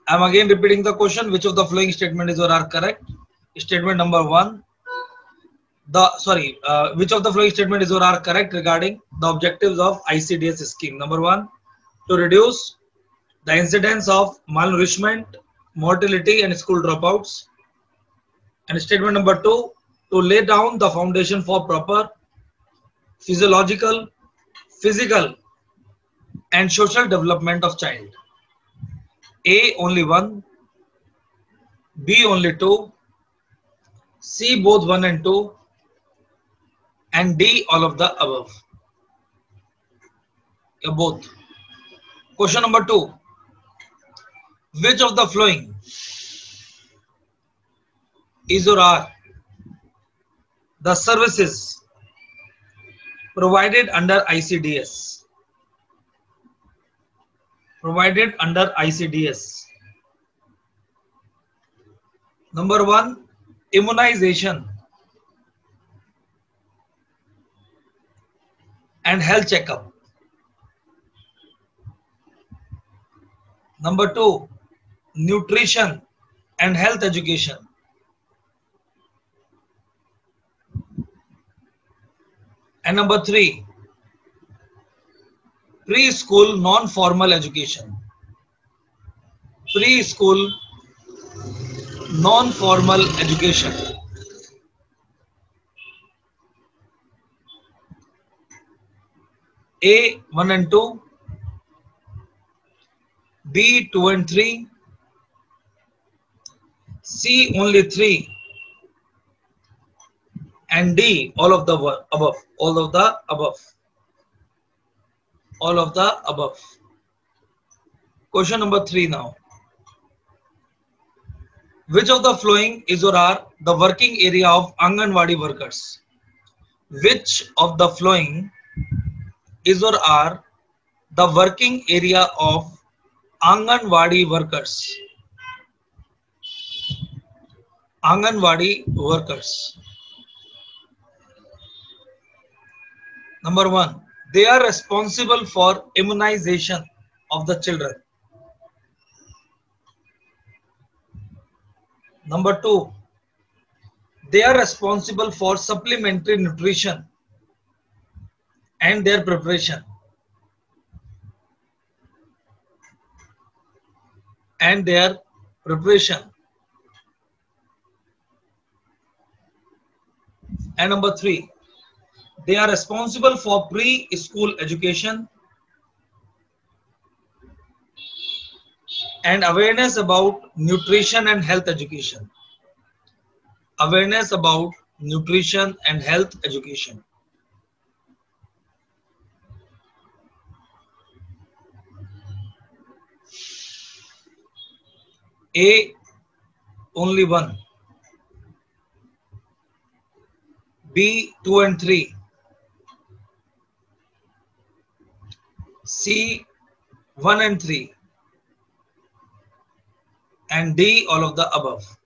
I'm again repeating the question. Which of the following statement is or are correct? Statement number one. Which of the following statement is or are correct regarding the objectives of ICDS scheme? Number one, to reduce the incidence of malnourishment, mortality, and school dropouts. And statement number two, to lay down the foundation for proper physiological, physical, and social development of child. A only one, B only two, C both 1 and 2, and D all of the above. Both. Question number 2. Which of the following is or are the services provided under ICDS? Provided under ICDS. Number 1, immunization and health checkup. Number 2, nutrition and health education. And number 3, preschool non-formal education. Preschool non-formal education. A 1 and 2, B 2 and 3, C only 3, and D all of the above. All of the above. All of the above. Question number 3 now. Which of the following is or are the working area of Anganwadi workers? Which of the following is or are the working area of Anganwadi workers? Anganwadi workers. Number 1, they are responsible for immunization of the children. Number 2, they are responsible for supplementary nutrition and their preparation. And their preparation. And number 3, they are responsible for preschool education and awareness about nutrition and health education. Awareness about nutrition and health education. A only 1, B 2 and 3, C 1 and 3, and D all of the above.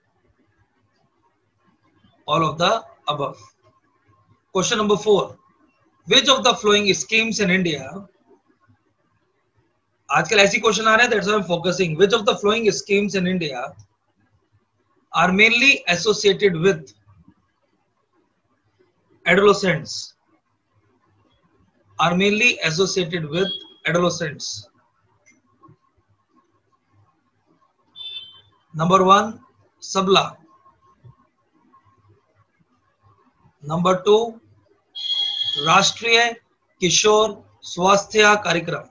All of the above. Question number 4. Which of the following schemes in India? आजकल ऐसी question आ रहे हैं, that's why I'm focusing. Which of the following schemes in India are mainly associated with adolescents? Are mainly associated with adolescents. Number 1, Sabla. Number 2, राष्ट्रीय किशोर स्वास्थ्य कार्यक्रम.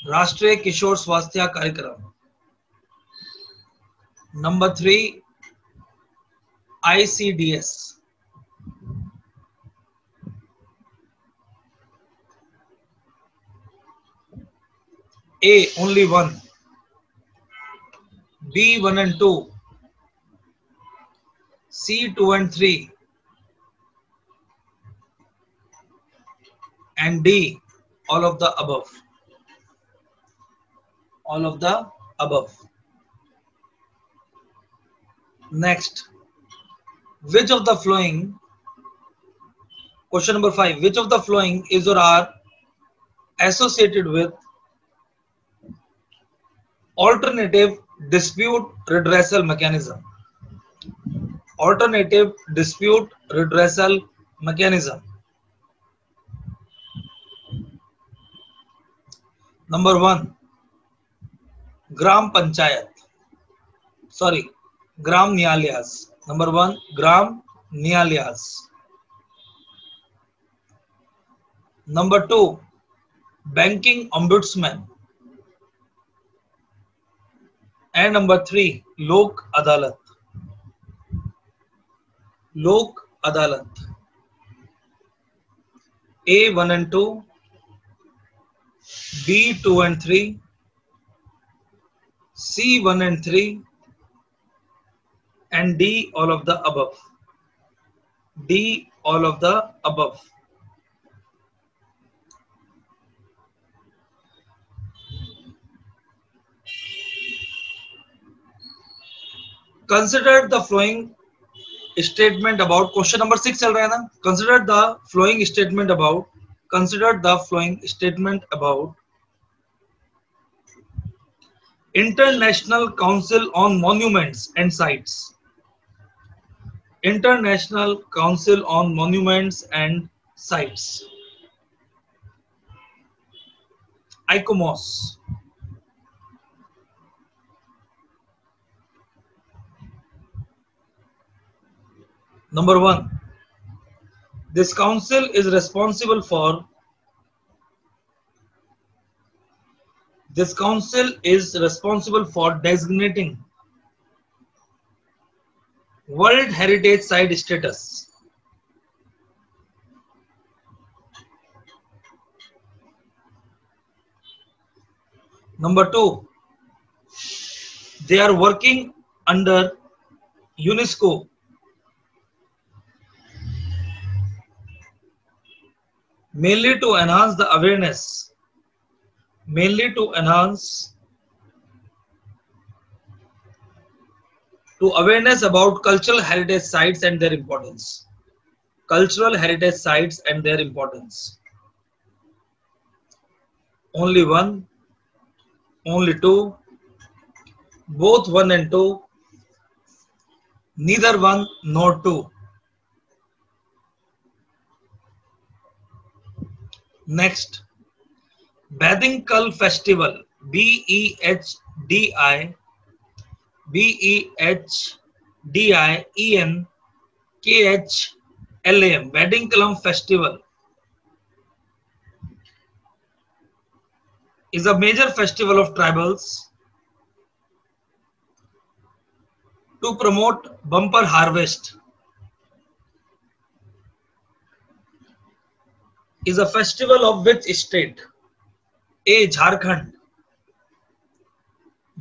राष्ट्रीय किशोर स्वास्थ्य कार्यक्रम. Number 3, ICDS. A only 1, B 1 and 2, C 2 and 3, and D all of the above. All of the above. Next, which of the following, question number 5, which of the following is or are associated with Alternative dispute redressal mechanism. Alternative dispute redressal mechanism. Number 1, Gram Panchayat. Sorry, Gram Nyalayas. Number 1, Gram Nyalayas. Number 2, Banking Ombudsman. And number 3, Lok Adalat. Lok Adalat. A 1 and 2, B 2 and 3, C 1 and 3, and D all of the above. D all of the above. Consider the flowing statement about, question number 6 चल रहा है ना. Consider the flowing statement about International Council on Monuments and Sites. International Council on Monuments and Sites. ICOMOS. Number 1. This council is responsible for designating World Heritage Site status. Number 2. They are working under UNESCO mainly to enhance the awareness about cultural heritage sites and their importance. Only 1, only 2, both 1 and 2, neither 1 nor 2. Next, Bedinkal Festival, Behdienkalam Bedinkalam Festival is a major festival of tribals to promote bumper harvest. Is a festival of which state? A. Jharkhand,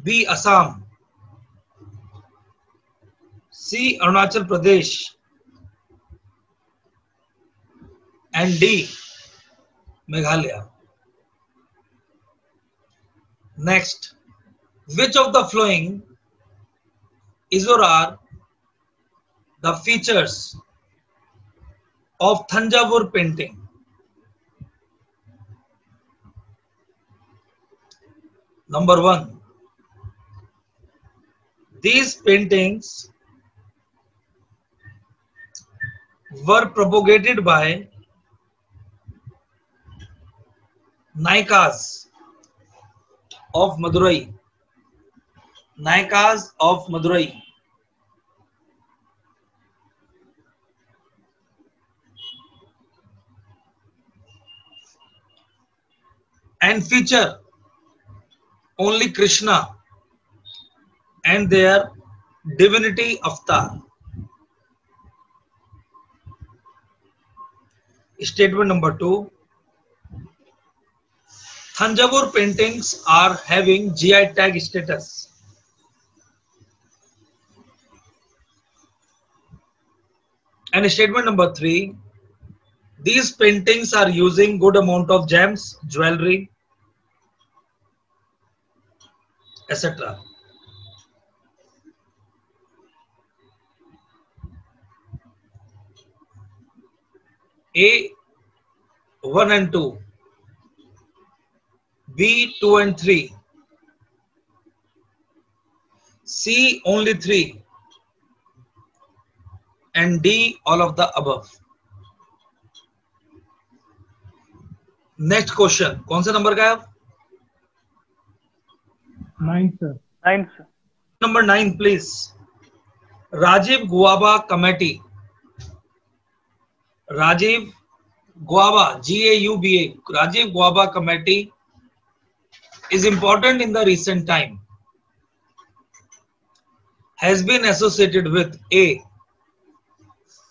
B. Assam, C. Arunachal Pradesh, and D. Meghalaya. Next, which of the following are the features of Thanjavur painting? Number 1. These paintings were propagated by Naikas of Madurai. And feature only Krishna and their divinity avatar. Statement number 2. Thanjavur paintings are having GI tag status. And statement number 3. These paintings are using good amount of gems, jewelry, etc. A 1 and 2, B 2 and 3, C, only 3, and D, all of the above. Next question. कौन से number का है? 9 sir. 9 sir. Number 9, please. Rajiv Gauba Committee. Rajiv Gauba, G-A-U-B-A. Rajiv Gauba Committee is important in the recent time. Has been associated with A,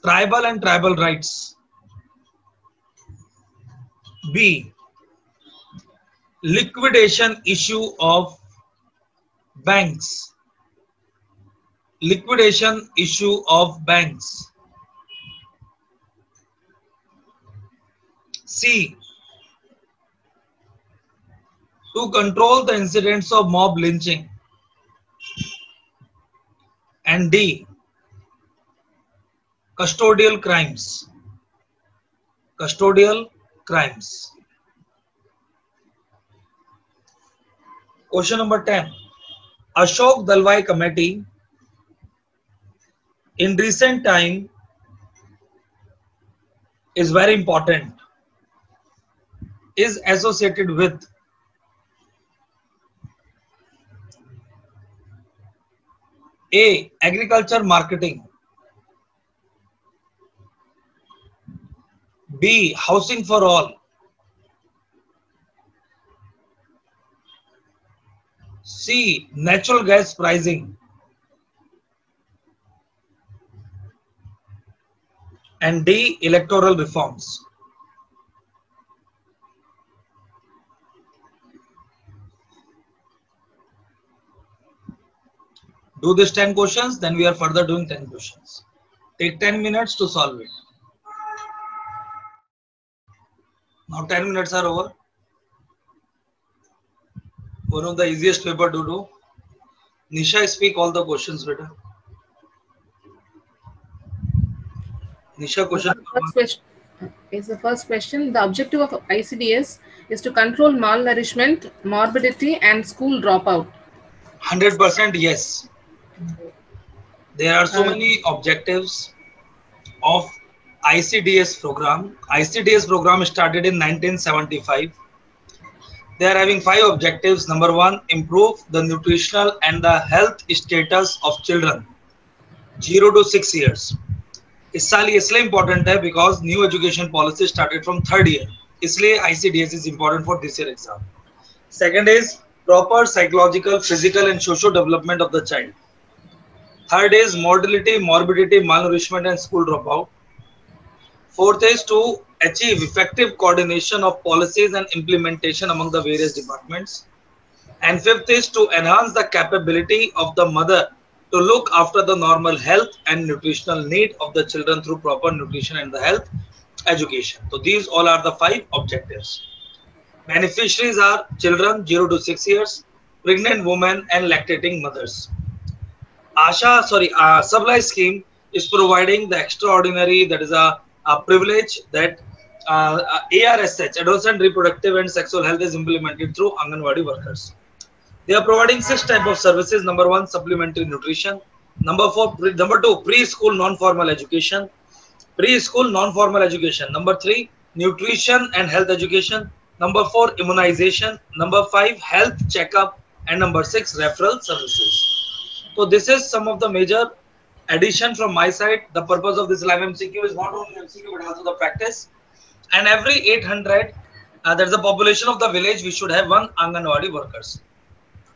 tribal and tribal rights. B, liquidation issue of banks. Liquidation issue of banks. C, to control the incidents of mob lynching. And D, custodial crimes. Custodial crimes. Question number 10. Ashok Dalwai Committee in recent time is very important. Is associated with A, agriculture marketing. B, housing for all. C, natural gas pricing. And D, electoral reforms. Do this 10 questions, then we are further doing 10 questions. Take 10 minutes to solve it. Now 10 minutes are over. One of the easiest paper to do. Nisha, speak all the questions better. Nisha, question. The first question. The objective of ICDS is to control malnourishment, morbidity, and school dropout. 100% yes. There are so many objectives of ICDS program. ICDS program started in 1975. They are having 5 objectives. Number 1, improve the nutritional and the health status of children 0 to 6 years. इस साल ये इसलिए important है because new education policy started from 3rd year. इसलिए ICDS is important for this year exam. Second is proper psychological, physical and social development of the child. Third is mortality, morbidity, malnourishment and school dropout. Fourth is to achieve effective coordination of policies and implementation among the various departments. And fifth is to enhance the capability of the mother to look after the normal health and nutritional need of the children through proper nutrition and the health education. So these all are the 5 objectives. Beneficiaries are children 0 to 6 years, pregnant women and lactating mothers. Sublight scheme is providing the extraordinary, that is a privilege that ARSH, adolescent reproductive and sexual health, is implemented through Anganwadi workers. They are providing 6 types of services. Number 1, supplementary nutrition. Number 2, preschool non-formal education. Preschool non-formal education. Number 3, nutrition and health education. Number 4, immunization. Number 5, health checkup. And number 6, referral services. So this is some of the major addition from my side. The purpose of this live MCQ is not only MCQ but also the practice. And every 800, there's a population of the village, we should have 1 Anganwadi workers.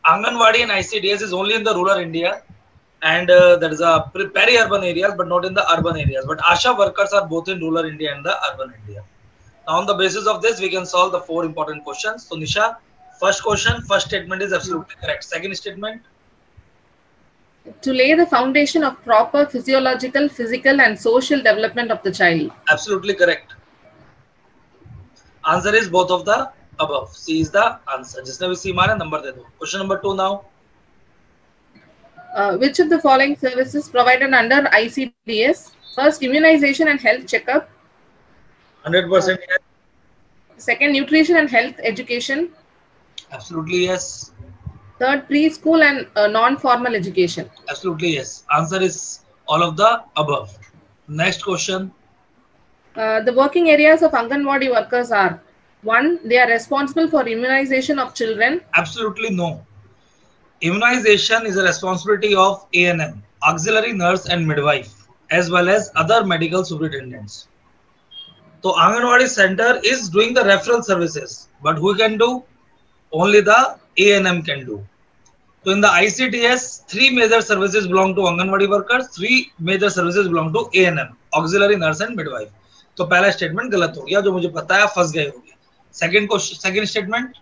Anganwadi and ICDS is only in the rural India, and there is a peri-urban areas but not in the urban areas. But ASHA workers are both in rural India and the urban India. Now on the basis of this, we can solve the 4 important questions. So Nisha, first question, first statement is absolutely correct. Second statement. To lay the foundation of proper physiological, physical and social development of the child. Absolutely correct. Answer is both of the above. C is the answer. जिसने भी C मारा number दे दो. Question number 2 now. Which of the following services provided under ICDS? First, immunization and health checkup. 100% yes. Second, nutrition and health education. Absolutely yes. Third, preschool and non-formal education. Absolutely yes. Answer is all of the above. Next question. The working areas of Anganwadi workers are: 1. They are responsible for immunization of children. Absolutely no. Immunization is a responsibility of ANM, auxiliary nurse and midwife, as well as other medical superintendents. So Anganwadi center is doing the referral services, but who can do? Only the ANM can do. So in the ICDS, 3 major services belong to Anganwadi workers, 3 major services belong to ANM, auxiliary nurse and midwife. तो पहला statement गलत हो गया, जो मुझे पता है फंस गए होंगे. Second question, second statement,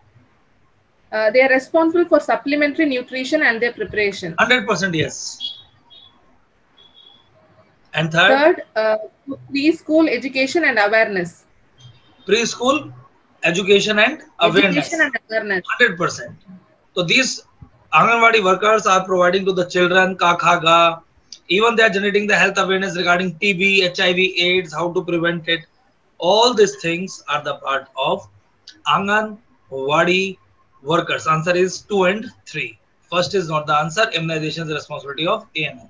They are responsible for supplementary nutrition and their preparation. 100% yes. And third, preschool education and awareness. Preschool education and awareness. Education and awareness. 100%. So these Anganwadi workers are providing to the children ka khaga. Even they are generating the health awareness regarding TB, HIV, AIDS, how to prevent it. All these things are the part of Anganwadi workers. Answer is 2 and 3. First is not the answer. Immunization is the responsibility of ANM.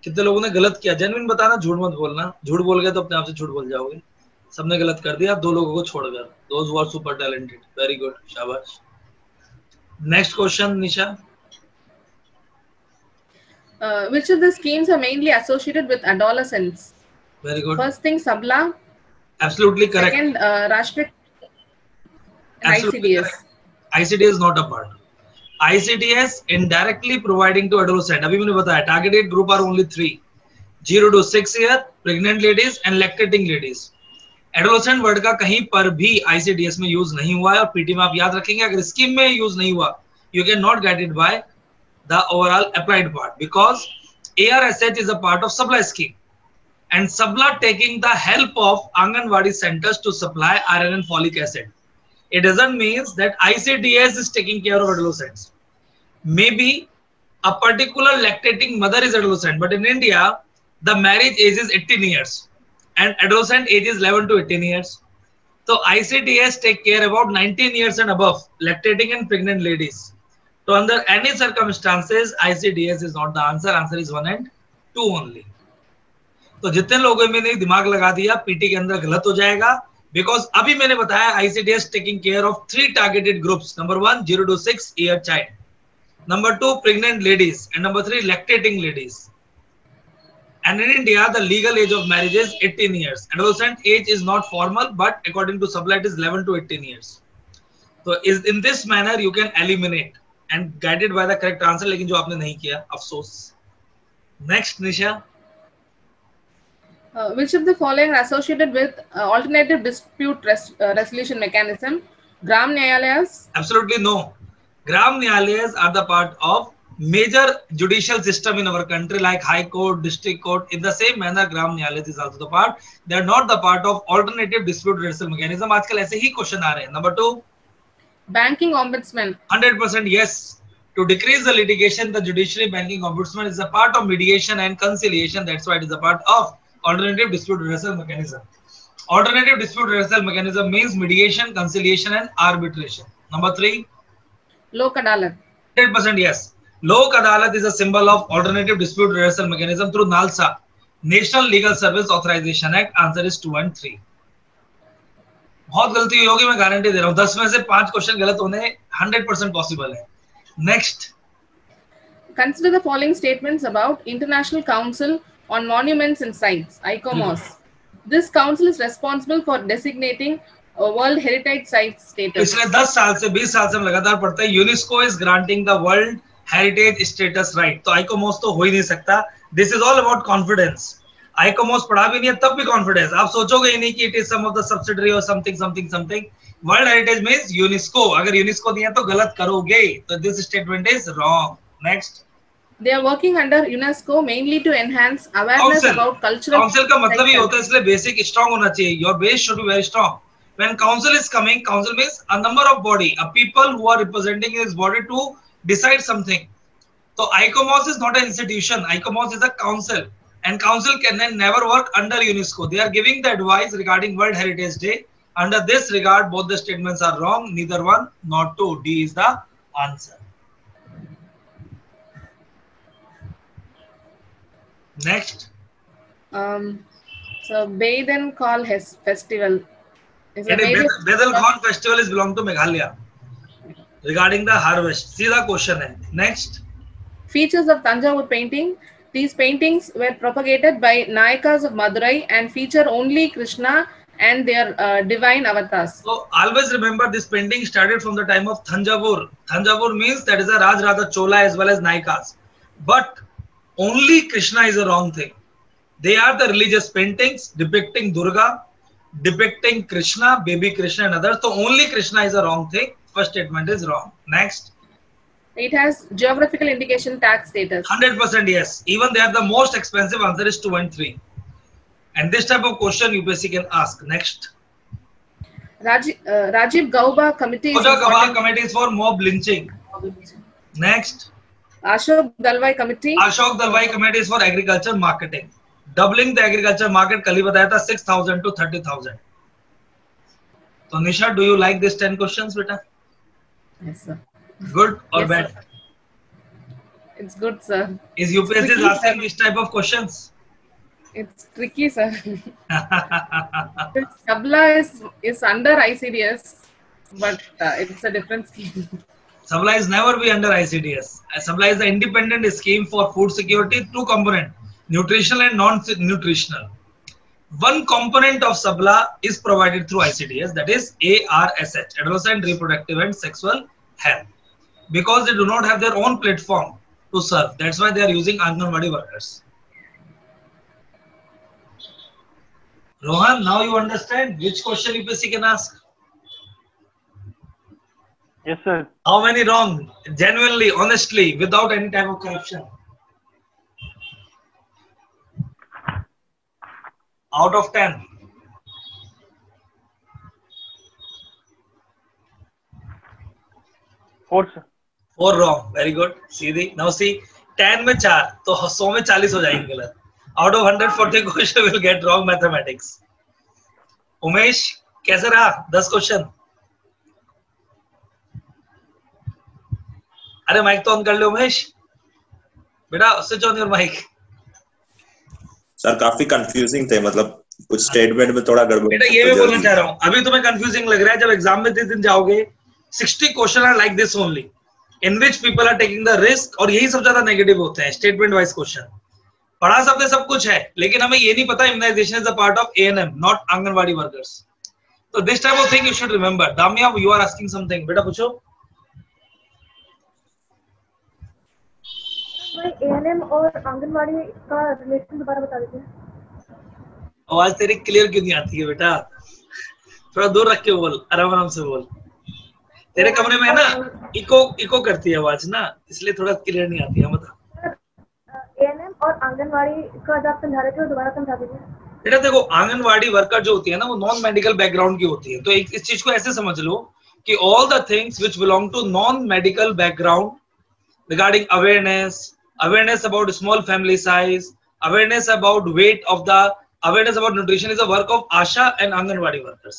कितने लोगों ने गलत किया? Genuine बताना, झूठ मत बोलना. झूठ बोल गए तो अपने आप से झूठ बोल जाओगे. सबने गलत कर दिया, 2 लोगों को छोड़कर. Those who are super talented. Very good. शाबाश. Next question, Nisha. Which of the schemes are mainly associated with adolescents? Very good. First thing, Sabla. Absolutely correct. Second, Rashtriya and Absolutely ICDS. correct. ICDS is not a part. ICDS indirectly providing to adolescent. अभी मैंने बताया targeted group are only 3: 0 to 6 year, pregnant ladies and lactating ladies. Adolescent word का कहीं पर भी ICDS में use नहीं हुआ है, और पीटी में आप याद रखेंगे अगर स्कीम में यूज नहीं हुआ, you cannot get it by the overall applied part, because ARSH is a part of Sabla scheme, and Sabla taking the help of Anganwadi centers to supply iron and folic acid. It doesn't mean that ICDS is taking care of adolescents. Maybe a particular lactating mother is adolescent, but in India, the marriage age is 18 years and adolescent age is 11 to 18 years. So ICDS take care about 19 years and above, lactating and pregnant ladies. So under any circumstances, ICDS is not the answer. Answer is 1 and 2 only. तो जितने लोगों में नहीं दिमाग लगा दिया, PT के अंदर गलत हो जाएगा. Because अभी मैंने बताया ICDS taking care of 3 targeted groups. Number 1, 0 to 6 year child. Number 2, pregnant ladies. And number 3, lactating ladies. And in India, the legal age of marriage is 18 years. Adolescent age is not formal, but according to Sabla, it is 11 to 18 years. So is in this manner, you can eliminate and guided by the correct answer. लेकिन जो आपने नहीं किया, अफसोस. Next, Nisha. Which of the following are associated with alternative dispute resolution mechanism? Gram Nyayalayas? Absolutely no. Gram Nyayalayas are the part of major judicial system in our country, like High Court, District Court. In the same manner, Gram Nyayalayas is also the part. They are not the part of alternative dispute resolution mechanism. आजकल ऐसे ही question आ रहे हैं. Number 2. Banking Ombudsman. 100% yes. To decrease the litigation, the judiciary banking ombudsman is a part of mediation and conciliation. That's why it is a part of alternative dispute resolution mechanism. Alternative dispute resolution mechanism means mediation, conciliation and arbitration. Number 3. Lok Adalat. 100% yes. Lok Adalat is a symbol of alternative dispute resolution mechanism through NALSA, National Legal Service Authorization Act. Answer is 2 and 3. बहुत गलती हुई होगी, मैं guarantee दे रहा हूँ. 10 में से 5 question गलत होने 100% पॉसिबल है. Next. Consider the following statements about International Council on Monuments and Sites, ICOMOS. This council is responsible for designating a World Heritage Site status. पिछले 10 साल से 20 साल से हम लगातार पढ़ते हैं, UNESCO is granting the World Heritage Status right. तो ICOMOS तो हो ही नहीं सकता. This is all about confidence. ICOMOS पढ़ा भी नहीं है तब भी confidence. आप सोचोगे ही नहीं कि it is some of the subsidiary or something. World Heritage means UNESCO. अगर UNESCO दिया तो गलत करोगे. तो this statement is wrong. Next. They are working under UNESCO mainly to enhance awareness about cultural. Council का मतलब ही होता है, इसलिए basic strong होना चाहिए. Your base should be very strong. When council is coming, council means a number of body, a people who are representing his body to decide something. So ICOMOS is not an institution. ICOMOS is a council, and council can then never work under UNESCO. They are giving the advice regarding World Heritage Day. Under this regard, both the statements are wrong. Neither one, nor two. D is the answer. Next. So Baden Call Festival is a major. Bedal Khan festival is belong to Meghalaya. Regarding the harvest, सीधा question है. Next. Features of Tanjavur painting. These paintings were propagated by Nayakas of Madurai and feature only Krishna and their divine avatars. So always remember this painting started from the time of Thanjavur. Thanjavur means that is a Rajradha Chola as well as Nayakas. But only Krishna is a wrong thing. They are the religious paintings depicting Durga, depicting Krishna, baby Krishna and others. So only Krishna is a wrong thing. First statement is wrong. Next. It has geographical indication tag status. 100% yes. Even they are the most expensive. Answer is 2 and 3. And this type of question UPSC can ask. Next. Rajiv Gauba committee. Rajiv Gauba committee is for mob lynching. Next. Ashok Dalwai committee. Ashok Dalwai committee is for agriculture marketing. Doubling the agriculture market कल ही बताया था 6,000 to 30,000. So Nisha, do you like these 10 questions, beta? Yes, sir. Good or yes, bad? Sir. It's good, sir. Is UPSC asking this type of questions? It's tricky, sir. Sabla is under ICDS, but it's a different scheme. Sabla is never be under ICDS. Sabla is the independent scheme for food security. Two component, nutritional and non-nutritional. One component of Sabla is provided through ICDS, that is ARSH, Adolescent Reproductive and Sexual Health. Because they do not have their own platform to serve. That's why they are using Anganwadi workers. Rohan, now you understand which question UPSC can ask? Yes, sir. How many wrong? Genuinely, honestly, without any type of corruption. Out of 10. 4, sir. 4 wrong. Very good. See, now see, 10 में 4, तो 100 में 40 हो जाएंगे गलत. Out of 140 question will get wrong mathematics. Umesh, कैसे रहा 10 question? अरे mic तो ऑन कर ले उमेश. बेटा switch on your mic. Sir काफी कंफ्यूजिंग थे, मतलब कुछ स्टेटमेंट में थोड़ा गड़बड़. बेटा ये मैं बोलना चाह रहा हूँ, अभी तुम्हें कंफ्यूजिंग लग रहा है, जब एग्जाम में जिस दिन जाओगे 60 question are like this only, in which people are taking the risk, और यही सब ज्यादा नेगेटिव होते हैं स्टेटमेंट वाइज क्वेश्चन. पढ़ा सबने सब कुछ है, लेकिन हमें ये नहीं पता immunisation is a part of ANM, not anganwadi workers. तो this type of thing you should remember. Damiya, you are asking something. बेटा पूछो. ANM और आंगनवाड़ी का रिलेशन दोबारा बता दीजिए. आवाज तेरी क्लियर क्यों नहीं आती है बेटा? थोड़ा दूर रख के बोल, आराम से बोल. तेरे कमरे में है ना, इको करती है आवाज ना, इसलिए थोड़ा क्लियर नहीं आती है. बता. ANM और आंगनवाड़ी का जब समझा रहे थे दोबारा समझा दीजिए. बेटा देखो, आंगनवाड़ी वर्कर जो होती है ना, वो नॉन मेडिकल बैकग्राउंड की होती है. तो इस चीज को ऐसे समझ लो कि all the things which belong to non medical background regarding awareness about small family size, awareness about weight of the, awareness about nutrition is a work of ASHA and Anganwadi workers.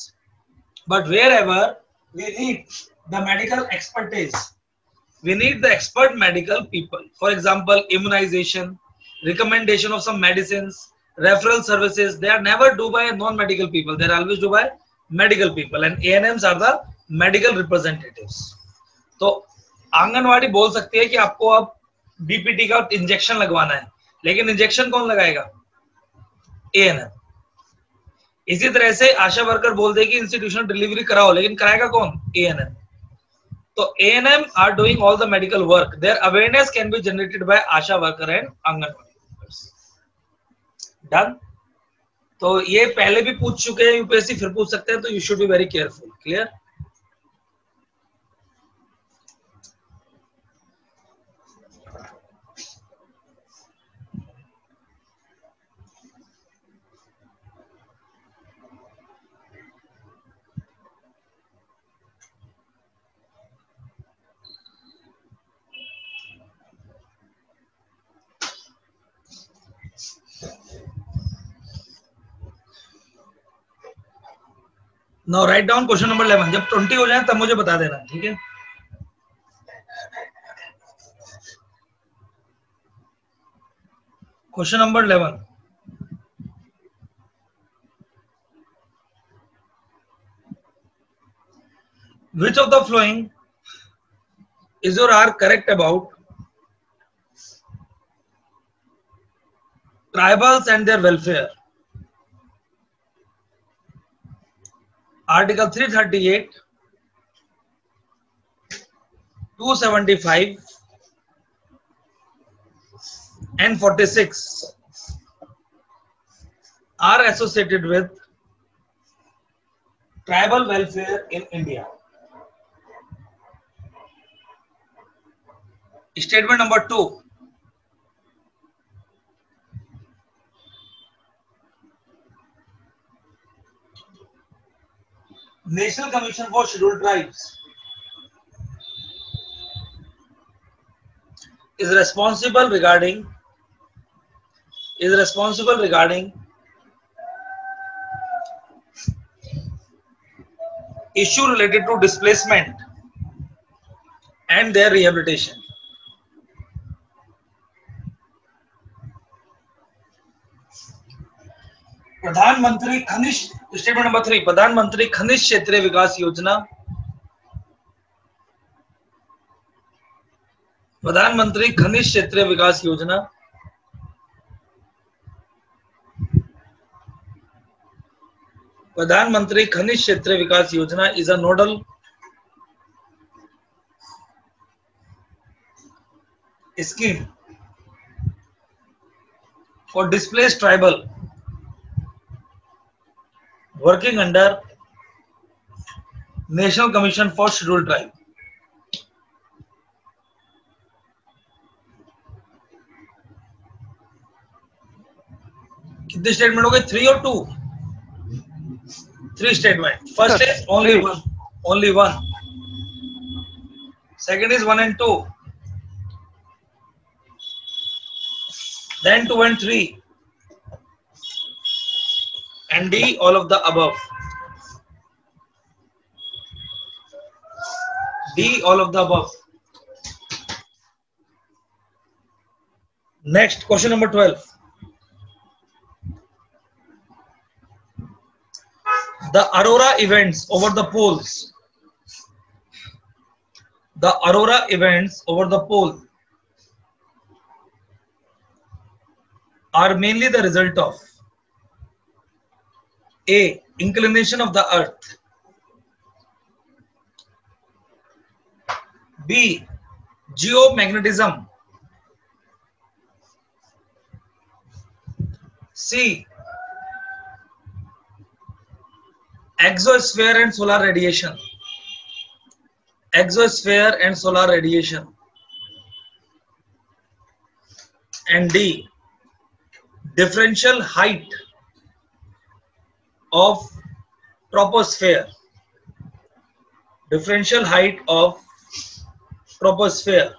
But wherever we need the medical expertise, we need the expert medical people. For example, immunization, recommendation of some medicines, referral services, they are never done by non-medical people. They are always done by medical people, and ANMs are the medical representatives. तो आंगनवाड़ी बोल सकती है कि आपको अब BPT का injection लगवाना है, लेकिन इंजेक्शन कौन लगाएगा? ANM. इसी तरह से आशा वर्कर बोल देगी इंस्टीट्यूशनल डिलीवरी कराओ, लेकिन कराएगा कौन? ANM. तो ANM are doing all the medical work. Their awareness can be generated by Asha worker and anganwadi workers. Done. तो ये पहले भी पूछ चुके हैं यूपीएससी, फिर पूछ सकते हैं, तो you should be very careful. Clear? Now write down question number 11. जब 20 हो जाए तब मुझे बता देना, ठीक है? Question number 11. Which of the following is or are correct about tribals and their welfare? Article 338, 275 and 46 are associated with tribal welfare in India. Statement number 2. National Commission for Scheduled Tribes is responsible regarding issue related to displacement and their rehabilitation. प्रधानमंत्री खनिज statement number 3 प्रधानमंत्री खनिज क्षेत्रीय विकास योजना प्रधानमंत्री खनिज क्षेत्रीय विकास योजना प्रधानमंत्री खनिज क्षेत्रीय विकास योजना is a nodal scheme for displaced tribal working under National Commission for Scheduled Tribe. कितने स्टेटमेंट हो गए? 3 और 2? 3 statement. First is only one. Second is 1 and 2. Then 2 and 3. And D, all of the above. D, all of the above. Next, question number 12. The aurora events over the poles. The aurora events over the pole are mainly the result of A. Inclination of the earth. B. Geomagnetism. C. Exosphere and solar radiation. Exosphere and solar radiation. And D. Differential height of troposphere. Differential height of troposphere.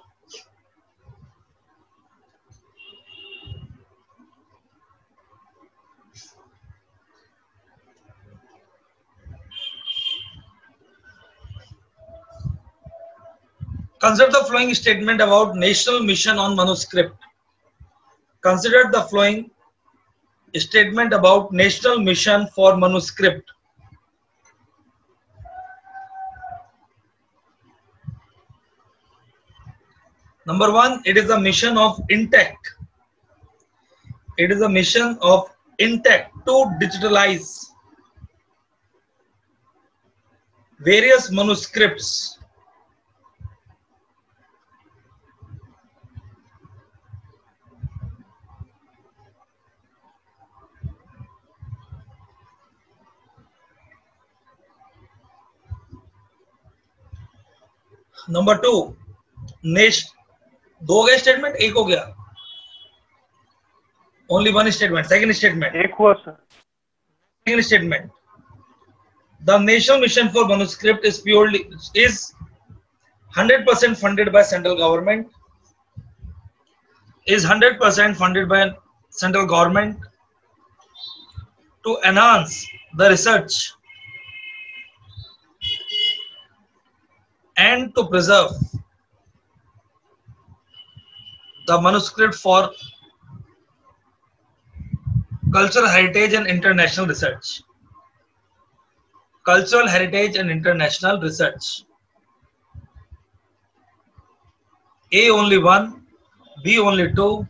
Consider the following statement about National Mission on Manuscript. Consider the following statement about National Mission for Manuscript. Number 1, it is a mission of INTEC. It is a mission of INTEC to digitalize various manuscripts. Number 2, दो हो गए statement, एक हो गया. Only one statement. Second statement एक हुआ sir. Second statement, the national mission for manuscript is 100% funded by central government. Is 100% funded by central government to enhance the research and to preserve the manuscript for Cultural heritage and international research. Cultural heritage and international research. A only 1, B only 2,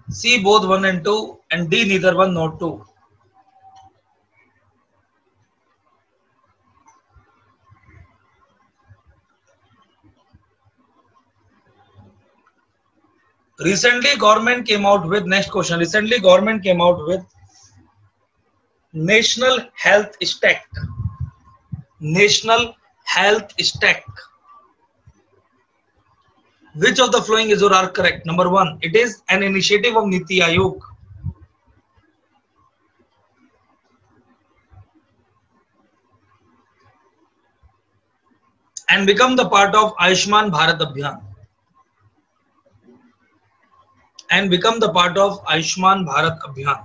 C both 1 and 2, and D neither 1 nor 2. Recently government came out with, next question, recently government came out with National Health Stack. National Health Stack. Which of the following is or are correct? Number 1, it is an initiative of Niti Aayog. And become the part of Ayushman Bharat Abhiyan. And become the part of Ayushman Bharat Abhiyan.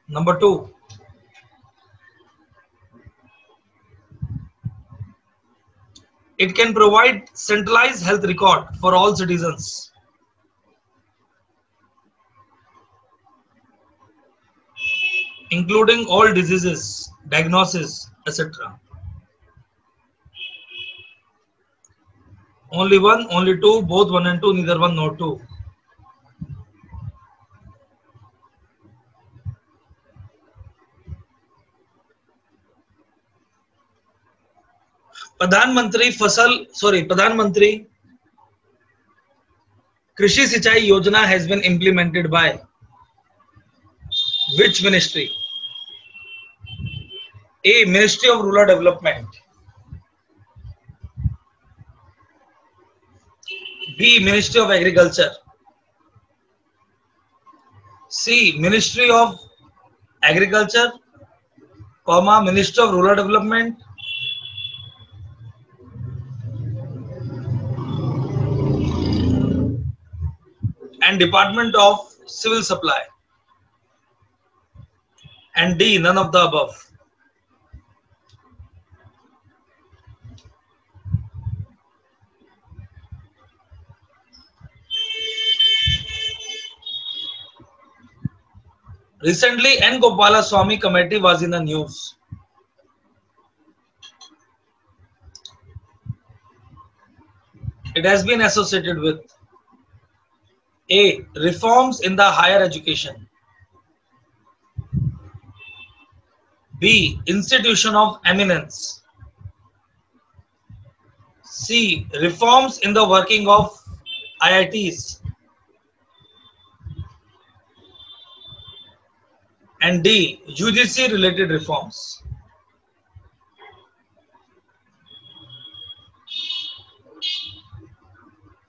Number 2, it can provide centralized health record for all citizens. Including all diseases, diagnosis, etc. Only 1, only 2, both 1 and 2, neither 1 nor 2. Pradhan Mantri Krishi Sinchai Yojana has been implemented by which ministry? A. Ministry of Rural Development. B. Ministry of Agriculture. C. Ministry of Agriculture, Ministry of Rural Development, and Department of Civil Supply. And D. None of the above. Recently, N. Gopalaswamy committee was in the news. It has been associated with A. Reforms in the higher education. B. Institution of eminence. C. Reforms in the working of IITs. And D. UGC related reforms.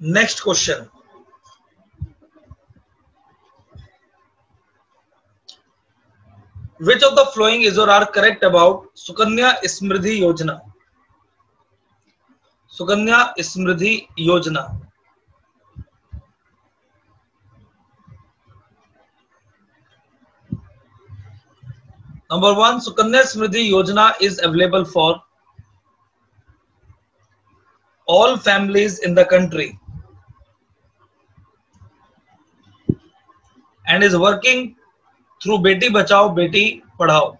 Next question. Which of the following is or are correct about Sukanya Smriddhi Yojana? Sukanya Smriddhi Yojana. Number 1, Sukanya Smriddhi Yojana is available for all families in the country and is working through Beti Bachao, Beti Padhao.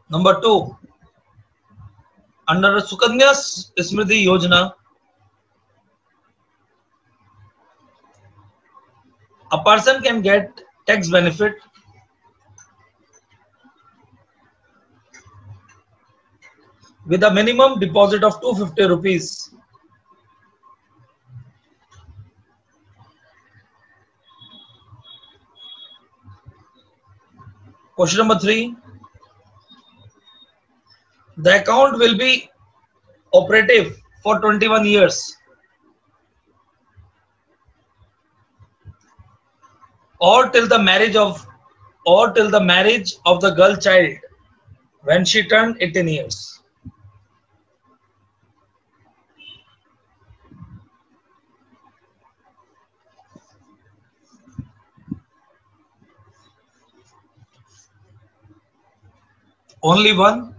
Number 2, under Sukanya Smriddhi Yojana, a person can get tax benefit with a minimum deposit of 250 rupees. Question number 3. The account will be operative for 21 years or till the marriage of the girl child when she turned 18 years. Only one.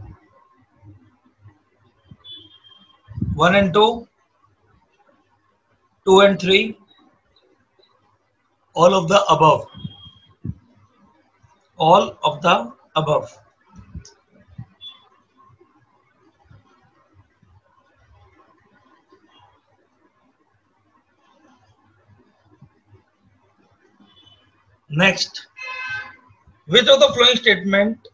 1 and 2. 2 and 3. All of the above. All of the above. Next, which of the following statement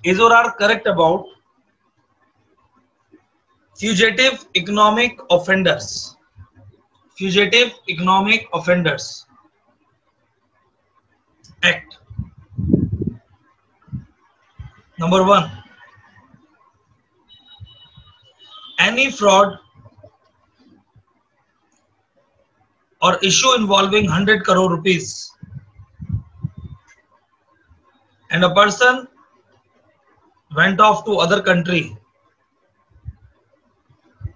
is or are correct about fugitive economic offenders? Fugitive Economic Offenders Act. Number 1, any fraud or issue involving 100 crore rupees and a person went off to other country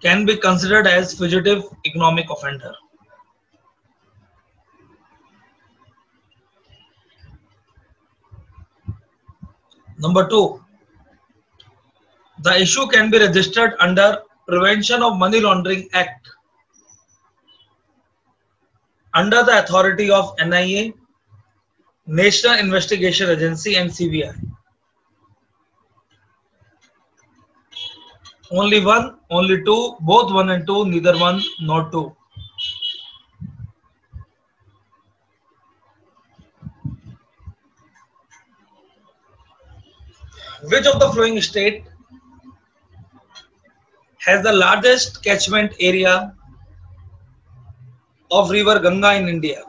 can be considered as fugitive economic offender. Number 2, the issue can be registered under Prevention of Money Laundering Act under the authority of NIA, National Investigation Agency and CBI. Only 1, only 2, both 1 and 2, neither 1 nor 2. Which of the following state has the largest catchment area of river Ganga in India?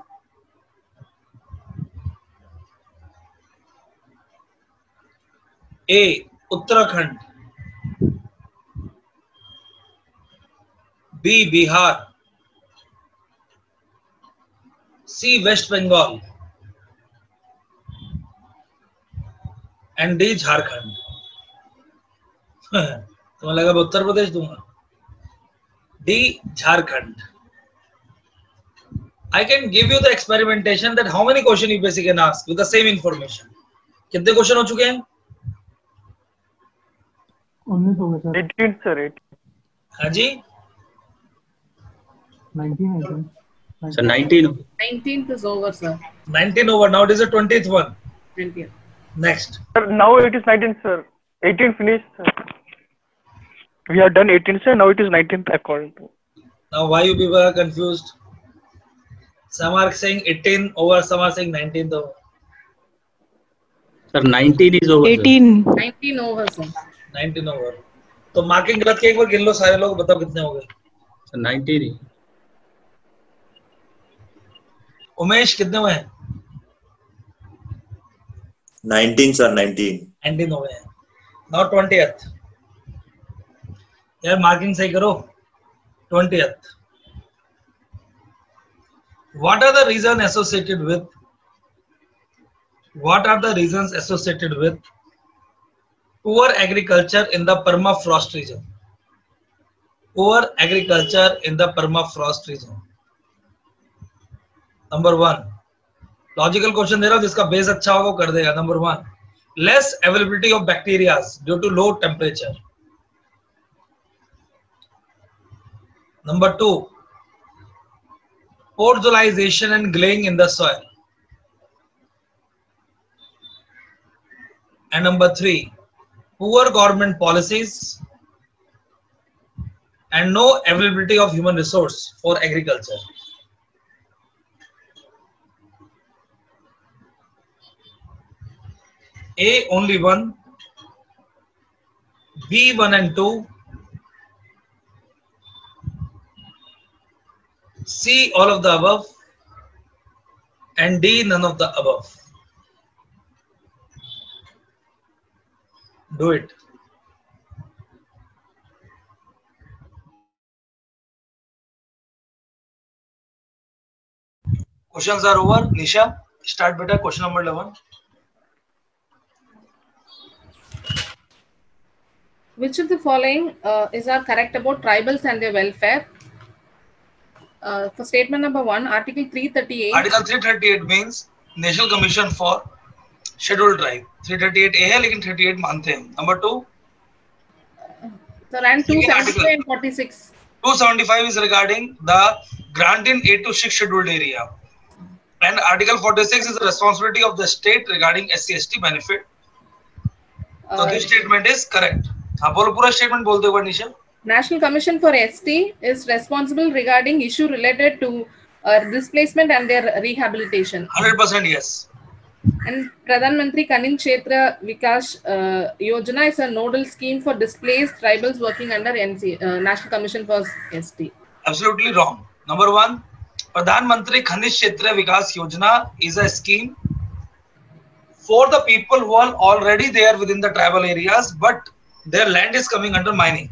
A. Uttarakhand. B. Bihar. C. West Bengal. And D. Jharkhand. तुम्हें लगा मैं उत्तर प्रदेश दूंगा? D. Jharkhand. I can give you the experimentation that how many questions UPSC can ask with the same information. कितने question हो चुके हैं? 19 हो गए सर. 18 sir. 18. हाँ जी. 19. Sir, 19. 19th is over, sir. 19 over. Now it is the 20th one. 20th. Next. Sir, now it is 19 sir. 18 finished sir. We have done 18 sir. Now it is 19th according to. Now why you people are confused? Some are saying 18 over, some are saying 19 over. Sir, 19 is over. 18. 19 over, sir. 19 over. तो marking गलत के एक बार गिन लो सारे लोग, बताओ कितने हो गए? Sir, 19. उमेश कितने हुए हैं? 19 sir, 19. 19 हो गए हैं. Now 20th. यार मार्किंग सही करो. 20th. What are the reasons associated with poor agriculture in the permafrost region? Poor agriculture in the permafrost region. Number 1. Logical question दे रहा हूँ, जिसका बेस अच्छा होगा वो कर देगा. Number 1. Less availability of bacteria due to low temperature. Number 2. Podzolization and glaying in the soil. And number 3, poor government policies and no availability of human resource for agriculture. A. Only 1. B. 1 and 2. C. All of the above. And D. None of the above. Do it. Questions are over. Nisha, start beta. Question number 11. Which of the following is are correct about tribals and their welfare? For statement number 1, Article 338. Article 338 means National Commission for schedule tribe 338A है लेकिन 38 मानते हैं. Number 2. Sir, and 275 and 46. 275 is regarding the grant in 8 to 6 scheduled area. And Article 46 is the responsibility of the state regarding SC/ST benefit. So this statement is correct. हाँ बोलो पूरा statement बोलते हुए निशा. National Commission for ST is responsible regarding issue related to displacement and their rehabilitation. 100% yes. And Pradhan Mantri Kanin Kshetra Vikas Yojana is a nodal scheme for displaced tribals working under National Commission for ST. Absolutely wrong. Number 1, Pradhan Mantri Khanish Kshetra Vikas Yojana is a scheme for the people who are already there within the tribal areas, but their land is coming under mining.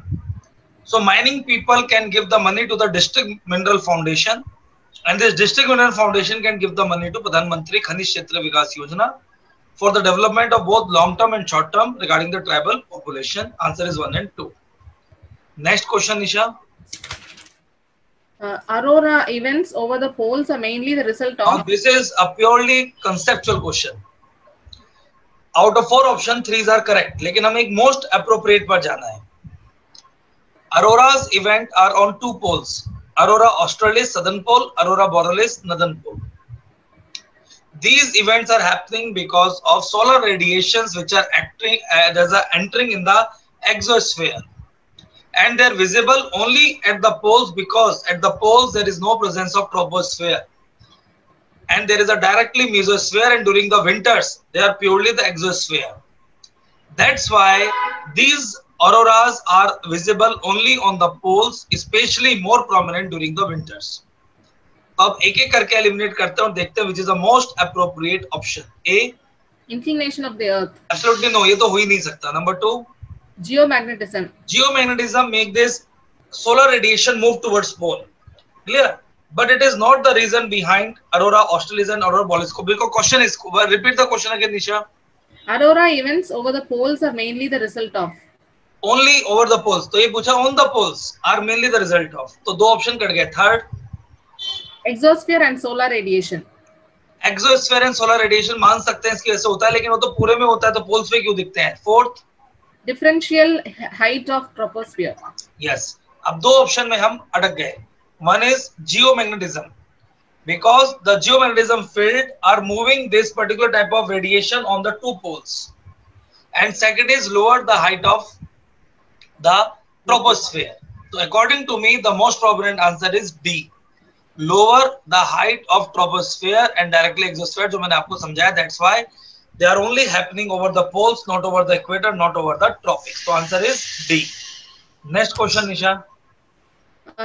So mining people can give the money to the District Mineral Foundation, and this District Mineral Foundation can give the money to Pradhan Mantri Khanish Kshetra Vikas Yojana for the development of both long term and short term regarding the tribal population. Answer is 1 and 2. Next question, Nisha. Aurora events over the poles are mainly the result Now, of. this is a purely conceptual question. Out of 4 options, 3 are correct. लेकिन हमें एक most appropriate पर जाना है. Aurora's event are on 2 poles. Aurora australis southern pole, Aurora borealis northern pole. These events are happening because of solar radiations which are entering in the exosphere, and they are visible only at the poles because at the poles there is no presence of troposphere, and there is a directly mesosphere, and during the winters they are purely the exosphere. That's why these auroras are visible only on the poles, especially more prominent during the winters. अब एक-एक करके eliminate करते हैं और देखते हैं which is the most appropriate option. A. Inclination of the earth. Absolutely no, ये तो हो ही नहीं सकता. Number 2. Geomagnetism. Geomagnetism make this solar radiation move towards pole. Clear? But it is not the reason behind aurora australis and aurora borealis. को बिल्कुल question is repeat the question again, Nisha. Aurora events over the poles are mainly the result of. Only over the poles. तो ये पूछा on the poles are mainly the result of. तो 2 option cut गए. Third. Exosphere and solar radiation. Exosphere and solar radiation मान सकते हैं इसकी वजह से होता है, लेकिन वो तो पूरे में होता है, तो पोल्स पे क्यों दिखते हैं? Fourth. Differential height of troposphere. Yes. अब 2 ऑप्शन में हम अटक गए. One is geomagnetism, because the geomagnetism field are moving this particular type of radiation on the 2 poles, and second is lower the height of the troposphere. So according to me, the most prominent answer is D. Lower the height of troposphere and directly exosphere, जो मैंने आपको समझाया. That's why they are only happening over the poles, not over the equator, not over the tropics. So answer is D. Next question, Nisha.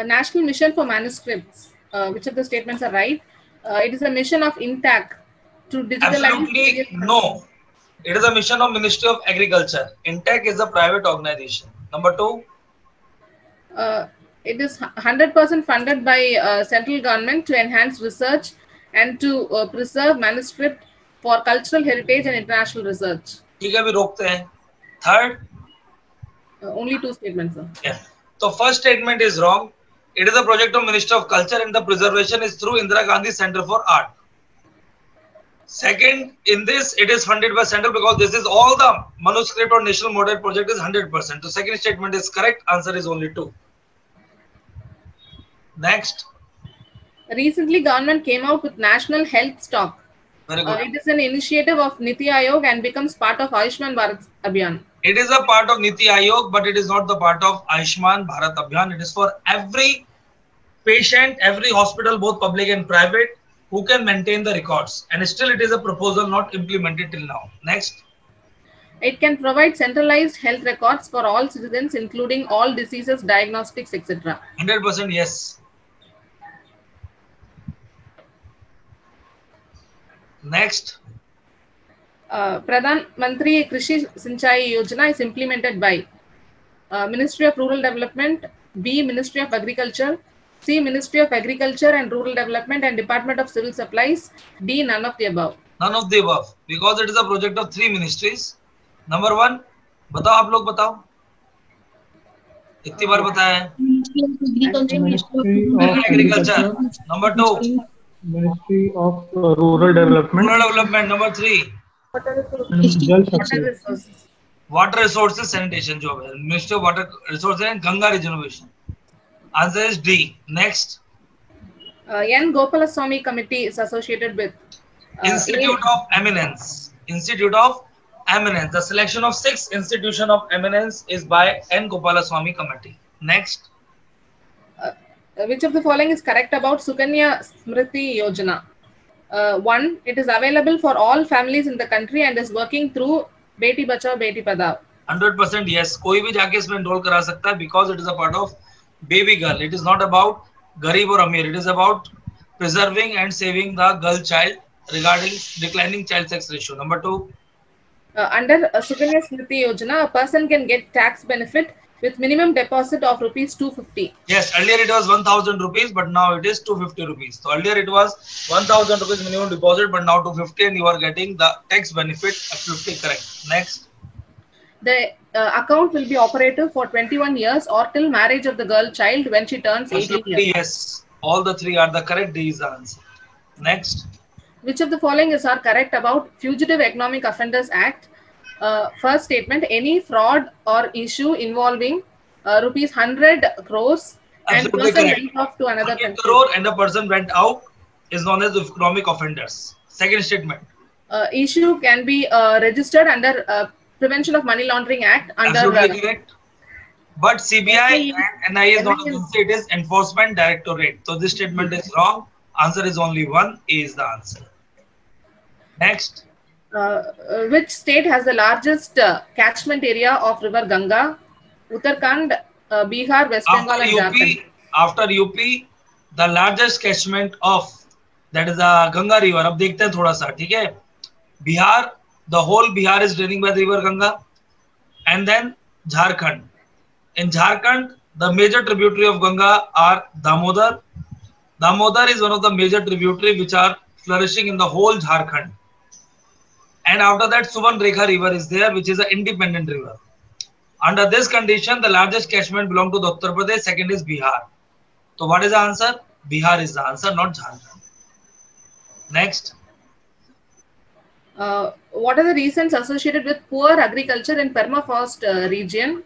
National Mission for Manuscripts. Which of the statements are right? It is a mission of INTAC to digitalize. Absolutely no. It is a mission of Ministry of Agriculture. INTAC is a private organization. Number 2. It is 100% funded by central government to enhance research and to preserve manuscript for cultural heritage and international research. ठीक है, अभी रोकते हैं. Third. Only 2 statements, sir. Yeah. So first statement is wrong. It is a project of Ministry of Culture, and the preservation is through Indira Gandhi Center for Art. Second, in this, it is funded by central because this is all the manuscript or national model project is 100%. So second statement is correct. Answer is only 2. Next. Recently, government came out with National Health Stock. Very good. It is an initiative of Niti Aayog and becomes part of Ayushman Bharat Abhiyan. It is a part of Niti Aayog, but it is not the part of Ayushman Bharat Abhiyan. It is for every patient, every hospital, both public and private, who can maintain the records. And still it is a proposal not implemented till now. Next. It can provide centralized health records for all citizens, including all diseases, diagnostics, etc. 100% yes. Next. Pradhan Mantri Krishi Sinchai Yojana is implemented by Ministry of Rural Development, B. Ministry of Agriculture, C. Ministry of Agriculture and Rural Development and Department of Civil Supplies, D. None of the above. None of the above, because it is a project of 3 ministries. Number 1, बताओ, आप लोग बताओ. इतनी बार बताया है. Agriculture. Number 2. Ministry of Rural Development. Rural Development. Number 3. water resources. जल Water Shakti resources. Water resources sanitation job है, ministry of water resources and Ganga reservation. Answer is D. Next. N. Gopalaswamy committee is associated with Institute of Eminence. Institute of Eminence. The selection of 6 institution of eminence is by N. Gopalaswamy committee. Next. Which of the following is correct about Sukanya Smriti Yojana? 1. It is available for all families in the country and is working through Beti Bachao Beti Padhao. 100% yes. कोई भी जाके इसमें enroll करा सकता है because it is a part of baby girl. It is not about गरीब और अमीर. It is about preserving and saving the girl child regarding declining child sex ratio. Number 2. Under Sukanya Smriti Yojana, a person can get tax benefit with minimum deposit of rupees 250. Yes, earlier it was 1000 rupees, but now it is 250 rupees. So earlier it was 1000 rupees minimum deposit, but now 250, and you are getting the tax benefit. Absolutely correct. Next. The account will be operative for 21 years or till marriage of the girl child when she turns 18 Absolutely years. yes. All the three are the correct. D is the answer. Next. Which of the following are correct about Fugitive Economic Offenders Act? First statement, any fraud or issue involving rupees 100 crores and Absolutely person correct. went off to another 100 country. crore and a person went out is known as economic offenders. Second statement. Issue can be registered under Prevention of Money Laundering Act under Absolutely correct. But CBI Okay. and NIA is not Everything- agency, it is Enforcement Directorate. So this statement is wrong. Answer is only one. A is the answer. Next. Which state has the largest catchment area of river Ganga? Uttarakhand, Bihar, West Bengal and Jharkhand. After UP, the largest catchment of that is the Ganga river. अब देखते हैं थोड़ा सा, ठीक है? Bihar, the whole Bihar is draining by the river Ganga, and then Jharkhand. In Jharkhand, the major tributary of Ganga are Damodar. Damodar is one of the major tributaries which are flourishing in the whole Jharkhand. And after that, Subarnrekha river is there, which is an independent river. Under this condition, the largest catchment belong to the Uttar Pradesh. Second is Bihar. So what is the answer? Bihar is the answer, not Jharkhand. Next. What are the reasons associated with poor agriculture in permafrost region?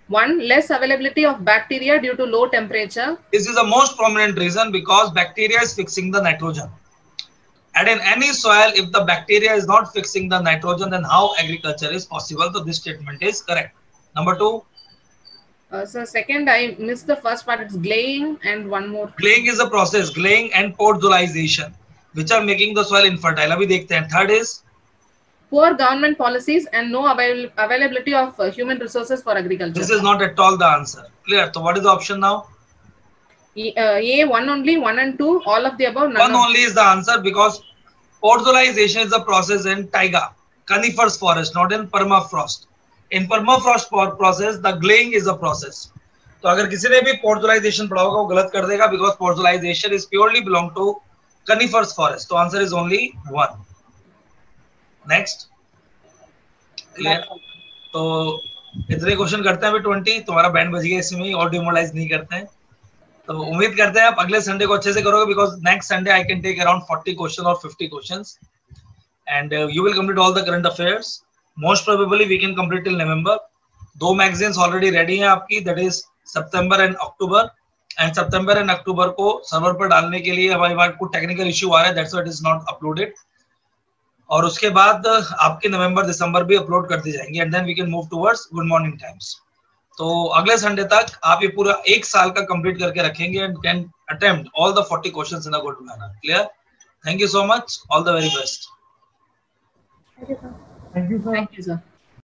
1. Less availability of bacteria due to low temperature. This is the most prominent reason because bacteria is fixing the nitrogen. And in any soil, if the bacteria is not fixing the nitrogen, then how agriculture is possible? So this statement is correct. Number 2. So second, I missed the first part. It's glaying and one more. Glaying is a process, glaying and podzolization, which are making the soil infertile. Abhi dekhte hain. Third is Poor government policies and no availability of human resources for agriculture. this is not at all the answer. Clear? So what is the option now? A, 1 only, 1 and 2, all of the above. None One of- only is the answer because podzolization is a process in taiga, coniferous forest, not in permafrost. In permafrost process, the glaying is a process. तो अगर किसी ने भी podzolization पढ़ा होगा वो गलत कर देगा because podzolization is purely belong to coniferous forest. So answer is only 1. Next. Clear? तो इतने क्वेश्चन करते हैं अभी 20. तुम्हारा बैंड बज गया इसमें और डिमोरलाइज नहीं करते हैं. तो उम्मीद करते हैं आप अगले संडे को अच्छे से करोगे because next Sunday I can take around 40 question और 50 questions and you will complete all the current affairs. Most probably we can complete till November. 2 magazines already ready हैं आपकी, that is September and October. And September and October को server पर डालने के लिए हमारे पास कुछ टेक्निकल इशू आ रहा है, that's why it is not uploaded. और उसके बाद आपके नवंबर दिसंबर भी अपलोड करते जाएंगे and then we can move towards good morning times. तो अगले संडे तक आप ये पूरा 1 साल का कंप्लीट करके रखेंगे and can attempt all the 40 questions in a good manner. Clear? Thank you so much. All the very best. Thank you, sir. Thank you sir. Thank you, sir.